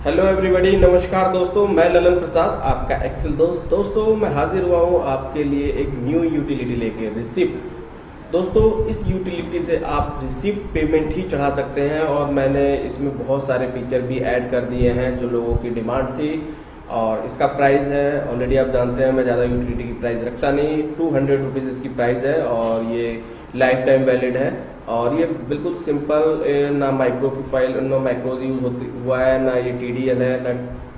Hello everybody, नमस्कार दोस्तों। मैं ललन प्रसाद, आपका एक्सेल दोस्त। दोस्तों मैं हाजिर हुआ हूँ आपके लिए एक न्यू यूटिलिटी लेके, रिसिप्ट। दोस्तों इस यूटिलिटी से आप रिसिप्ट पेमेंट ही चढ़ा सकते हैं और मैंने इसमें बहुत सारे फीचर भी ऐड कर दिए हैं जो लोगों की डिमांड थी। और इसका प्राइस है, ऑलरेडी आप जानते हैं मैं ज़्यादा यूटिलिटी की प्राइस रखता नहीं, 200 रुपीज़ इसकी प्राइस है और ये लाइफ टाइम वैलिड है। और ये बिल्कुल सिंपल, ना माइक्रो की फाइल, ना माइक्रोज यूज होती हुआ है, ना ये TDL है, ना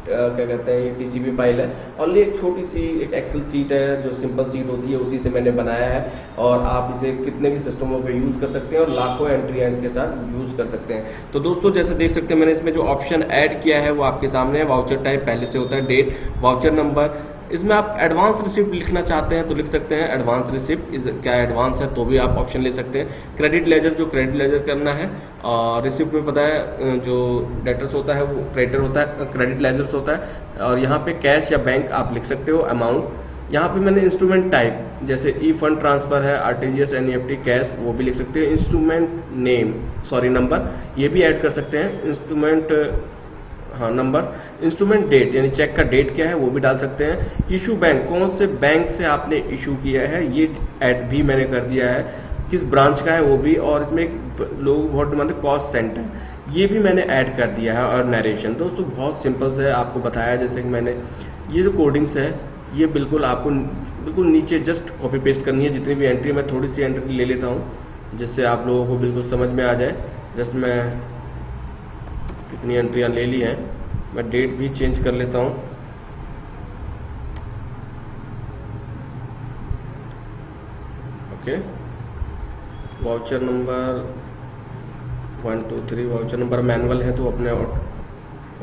क्या कहते हैं ये TCP फाइल है। और ये एक छोटी सी एक एक्सेल सीट है जो सिंपल सीट होती है, उसी से मैंने बनाया है। और आप इसे कितने भी सिस्टमों पे यूज़ कर सकते हैं और लाखों एंट्रियाँ इसके साथ यूज़ कर सकते हैं। तो दोस्तों जैसे देख सकते हैं मैंने इसमें जो ऑप्शन ऐड किया है वो आपके सामने है। वाउचर टाइप पहले से होता है, डेट, वाउचर नंबर। इसमें आप एडवांस रिसिप्ट लिखना चाहते हैं तो लिख सकते हैं एडवांस रिसिप्ट। क्या एडवांस है तो भी आप ऑप्शन ले सकते हैं। क्रेडिट लेजर, जो क्रेडिट लेजर करना है। और रिसिप्ट में पता है जो डेटर्स होता है वो क्रेडिटर होता है, क्रेडिट लेजर्स होता है। और यहाँ पे कैश या बैंक आप लिख सकते हो, अमाउंट। यहाँ पे मैंने इंस्ट्रूमेंट टाइप जैसे ई फंड ट्रांसफर है, RTGS, NEFT, कैश, वो भी लिख सकते हैं। इंस्ट्रूमेंट नेम, सॉरी नंबर, ये भी ऐड कर सकते हैं। इंस्ट्रूमेंट, हाँ नंबर्स। इंस्ट्रूमेंट डेट यानी चेक का डेट क्या है वो भी डाल सकते हैं। इशू बैंक, कौन से बैंक से आपने इशू किया है ये ऐड भी मैंने कर दिया है, किस ब्रांच का है वो भी। और इसमें एक लोग बहुत डिमांड है कॉस्ट सेंटर, ये भी मैंने ऐड कर दिया है। और नरेशन दोस्तों बहुत सिंपल से आपको बताया, जैसे कि मैंने ये जो कोडिंग्स है ये बिल्कुल आपको बिल्कुल नीचे जस्ट कॉपी पेस्ट करनी है। जितनी भी एंट्री, मैं थोड़ी सी एंट्री ले लेता हूँ जिससे आप लोगों को बिल्कुल समझ में आ जाए। जस्ट मैं कितनी एंट्रियाँ ले ली हैं, मैं डेट भी चेंज कर लेता हूँ। Okay, voucher number 1 2 3, voucher number manual है तो अपने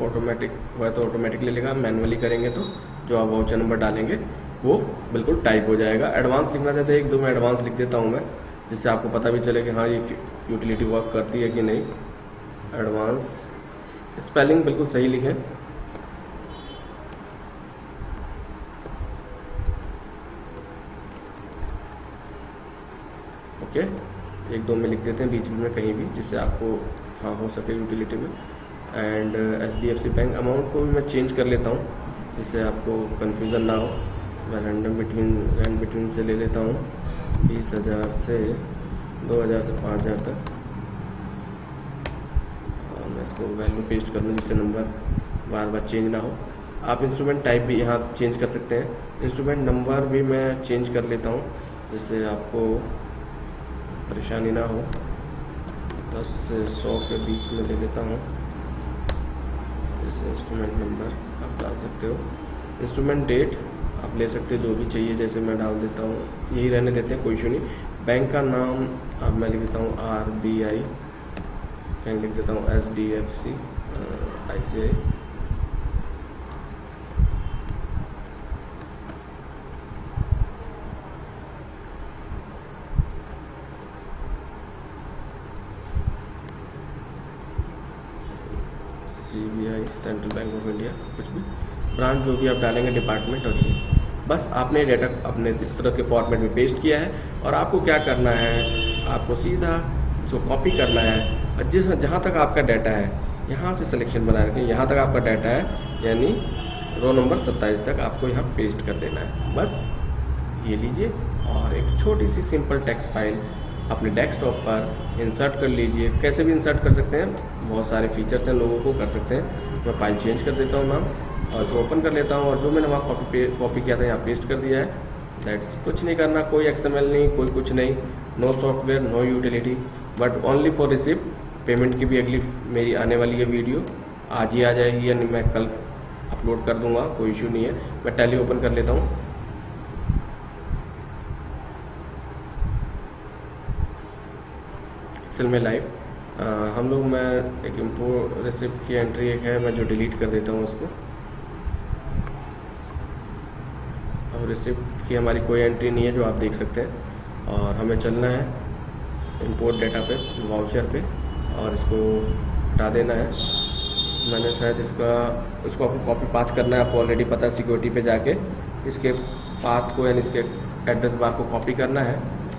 ऑटोमेटिक हुआ तो ऑटोमेटिक ले लेगा, मैनुअली करेंगे तो जो आप वाउचर नंबर डालेंगे वो बिल्कुल टाइप हो जाएगा। एडवांस लिखना चाहते हैं एक दो मैं एडवांस लिख देता हूँ मैं, जिससे आपको पता भी चले कि हाँ ये यूटिलिटी वर्क करती है कि नहीं। एडवांस, स्पेलिंग बिल्कुल सही लिखें। ओके, एक दो में लिख देते हैं बीच में कहीं भी, जिससे आपको हाँ हो सके यूटिलिटी में। एंड HDFC बैंक, अमाउंट को भी मैं चेंज कर लेता हूँ जिससे आपको कन्फ्यूज़न ना हो। मैं रैंडम बिटवीन से ले लेता हूँ 20,000 से 2,000 से 5,000 तक। और मैं इसको वैल्यू पेस्ट कर लूँ जिससे नंबर बार बार चेंज ना हो। आप इंस्ट्रूमेंट टाइप भी यहाँ चेंज कर सकते हैं। इंस्ट्रूमेंट नंबर भी मैं चेंज कर लेता हूँ जिससे आपको परेशानी ना हो। 10 से 100 के बीच में ले लेता हूँ। जैसे इंस्ट्रूमेंट नंबर आप डाल सकते हो। इंस्ट्रूमेंट डेट आप ले सकते हो जो भी चाहिए, जैसे मैं डाल देता हूँ, यही रहने देते हैं, कोई इशू नहीं। बैंक का नाम अब मैं लिख देता हूँ RBI, कहीं लिख देता हूँ HDFC, ICICI। CBI, central bank of India, कुछ भी ब्रांच जो भी आप डालेंगे, डिपार्टमेंट। और ये बस आपने डेटा अपने इस तरह के फॉर्मेट में पेस्ट किया है। और आपको क्या करना है, आपको सीधा इसको कॉपी करना है और जहाँ तक आपका डाटा है यहाँ से सिलेक्शन बना रखें, यहाँ तक आपका डाटा है यानी रो नंबर 27 तक आपको यहाँ पेस्ट कर देना है। बस ये लीजिए और एक छोटी सी सिंपल टेक्स्ट फाइल अपने डेस्कटॉप पर इंसर्ट कर लीजिए। कैसे भी इंसर्ट कर सकते हैं, बहुत सारे फीचर्स हैं, लोगों को कर सकते हैं। मैं फाइल चेंज कर देता हूँ नाम और इसको ओपन कर लेता हूँ। और जो मैंने वहाँ कॉपी किया था यहाँ पेस्ट कर दिया है। दैट्स, कुछ नहीं करना, कोई XML नहीं, कोई कुछ नहीं, no software, no utility, but only for receipt. Payment की भी अगली मेरी आने वाली है वीडियो, आज ही आ जाएगी यानी मैं कल अपलोड कर दूँगा, कोई इशू नहीं है। मैं टैली ओपन कर लेता हूँ। एक्सेल में लाइव हम लोग, मैं एक इम्पोर्ट रिसिप्ट की एंट्री एक है, मैं जो डिलीट कर देता हूँ उसको। अब रिसिप्ट की हमारी कोई एंट्री नहीं है जो आप देख सकते हैं। और हमें चलना है इंपोर्ट डेटा पे, वाउचर पे, और इसको हटा देना है। मैंने शायद इसको आपको कॉपी पाथ करना है, आपको ऑलरेडी पता है। सिक्योरिटी पे जाके इसके पाथ को यानी इसके एड्रेस बार को कॉपी करना है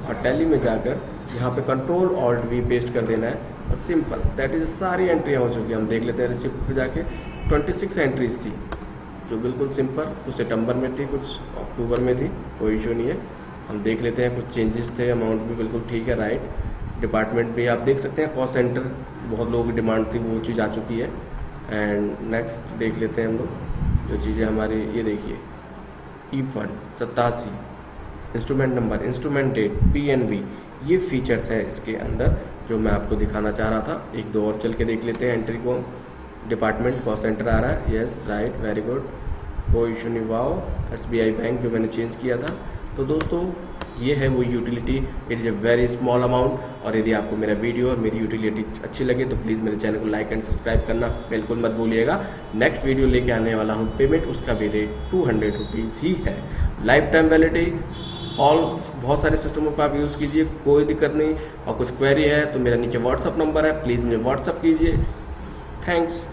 और टैली में जाकर यहाँ पे Ctrl Alt V पेस्ट कर देना है और सिंपल, दैट इज सारी एंट्रियाँ हो चुकी है। हम देख लेते हैं रिसिप्ट पे जाके, 26 एंट्रीज थी जो बिल्कुल सिंपल, कुछ सितंबर में थी, कुछ अक्टूबर में थी, कोई इशू नहीं है। हम देख लेते हैं, कुछ चेंजेस थे, अमाउंट भी बिल्कुल ठीक है, राइट। डिपार्टमेंट भी आप देख सकते हैं, कॉस्ट सेंटर बहुत लोगों की डिमांड थी, वो चीज़ आ चुकी है। एंड नेक्स्ट देख लेते हैं हम लोग जो चीज़ें हमारी, ये देखिए E fund 87, instrument number, instrument date, PNB, ये फीचर्स हैं इसके अंदर जो मैं आपको दिखाना चाह रहा था। एक दो और चल के देख लेते हैं एंट्री को। डिपार्टमेंट कॉस्ट सेंटर आ रहा है, यस राइट, वेरी गुड, कोई इशू नहीं। वाओ, SBI बैंक जो मैंने चेंज किया था। तो दोस्तों ये है वो utility, it is a very small amount. और यदि आपको मेरा वीडियो और मेरी यूटिलिटी अच्छी लगे तो प्लीज़ मेरे चैनल को लाइक एंड सब्सक्राइब करना बिल्कुल मत भूलिएगा। नेक्स्ट वीडियो लेके आने वाला हूँ, पेमेंट उसका भी रेट 200 रुपीज़ ही है, लाइफ टाइम वैलिडिटी, ऑल बहुत सारे सिस्टमों पर आप यूज़ कीजिए, कोई दिक्कत नहीं। और कुछ क्वेरी है तो मेरा नीचे व्हाट्सअप नंबर है, प्लीज़ मुझे व्हाट्सअप कीजिए। थैंक्स।